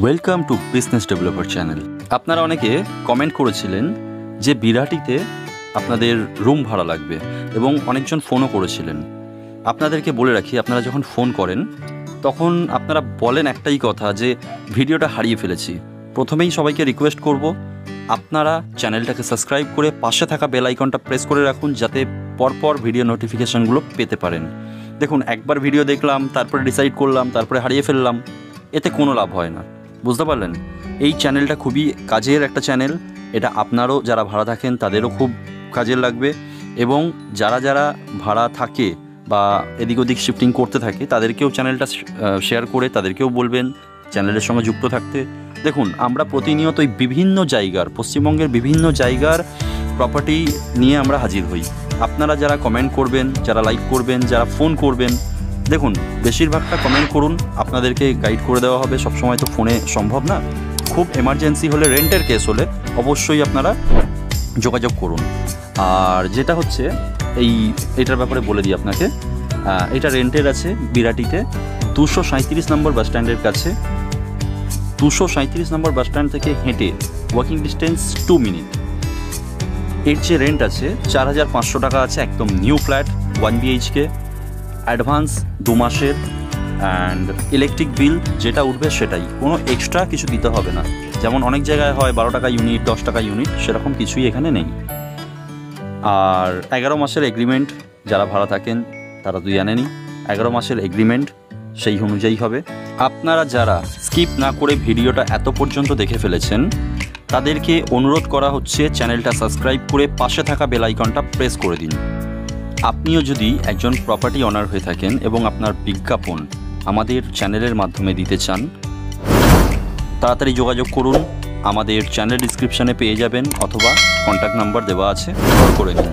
Welcome to business developer channel. আপনারা অনেকে comment করেছিলেন যে বিরাটিতে আপনাদের রুম ভাড়া লাগবে এবং অনেকজন ফোনও করেছিলেন। আপনাদেরকে বলে রাখি, আপনারা যখন ফোন করেন তখন আপনারা বলেন একটাই কথা যে ভিডিওটা হারিয়ে ফেলেছি। প্রথমেই সবাইকে রিকোয়েস্ট করব, আপনারা চ্যানেলটাকে সাবস্ক্রাইব করে পাশে থাকা বেল আইকনটা প্রেস করে রাখুন, যাতে পরপর ভিডিও নোটিফিকেশানগুলো পেতে পারেন। দেখুন, একবার ভিডিও দেখলাম, তারপরে ডিসাইড করলাম, তারপরে হারিয়ে ফেললাম, এতে কোনো লাভ হয় না। বুঝতে পারলেন? এই চ্যানেলটা খুবই কাজের একটা চ্যানেল। এটা আপনারও যারা ভাড়া থাকেন তাদেরও খুব কাজের লাগবে, এবং যারা যারা ভাড়া থাকে বা এদিক ওদিক শিফটিং করতে থাকে তাদেরকেও চ্যানেলটা শেয়ার করে তাদেরকেও বলবেন চ্যানেলের সঙ্গে যুক্ত থাকতে। দেখুন, আমরা প্রতিনিয়তই বিভিন্ন জায়গার, পশ্চিমবঙ্গের বিভিন্ন জায়গার প্রপার্টি নিয়ে আমরা হাজির হই। আপনারা যারা কমেন্ট করবেন, যারা লাইক করবেন, যারা ফোন করবেন, দেখুন বেশিরভাগটা কমেন্ট করুন, আপনাদেরকে গাইড করে দেওয়া হবে। সবসময় তো ফোনে সম্ভব না। খুব এমার্জেন্সি হলে, রেন্টের কেস হলে অবশ্যই আপনারা যোগাযোগ করুন। আর যেটা হচ্ছে এটার ব্যাপারে বলে দিই আপনাকে, এটা রেন্টের আছে বিরাটিতে 237 নম্বর বাস স্ট্যান্ডের কাছে। 237 নম্বর বাস স্ট্যান্ড থেকে হেঁটে ওয়াকিং ডিস্টেন্স 2 মিনিট। এর যে রেন্ট আছে 4500 টাকা আছে, একদম নিউ ফ্ল্যাট, 1 BHK। অ্যাডভান্স 2 মাসের, অ্যান্ড ইলেকট্রিক বিল যেটা উঠবে সেটাই, কোনো এক্সট্রা কিছু দিতে হবে না। যেমন অনেক জায়গায় হয় 12 টাকা ইউনিট, 10 টাকা ইউনিট, সেরকম কিছুই এখানে নেই। আর 11 মাসের এগ্রিমেন্ট, যারা ভাড়া থাকেন তারা তো জানেনই, 11 মাসের এগ্রিমেন্ট সেই অনুযায়ী হবে। আপনারা যারা স্কিপ না করে ভিডিওটা এত পর্যন্ত দেখে ফেলেছেন তাদেরকে অনুরোধ করা হচ্ছে চ্যানেলটা সাবস্ক্রাইব করে পাশে থাকা বেল আইকনটা প্রেস করে দিন। আপনিও যদি একজন প্রপার্টি অনার হয়ে থাকেন এবং আপনার বিজ্ঞাপন আমাদের চ্যানেলের মাধ্যমে দিতে চান, তাড়াতাড়ি যোগাযোগ করুন। আমাদের চ্যানেল ডিসক্রিপশানে পেয়ে যাবেন, অথবা কন্ট্যাক্ট নাম্বার দেওয়া আছে, কল করে নিন।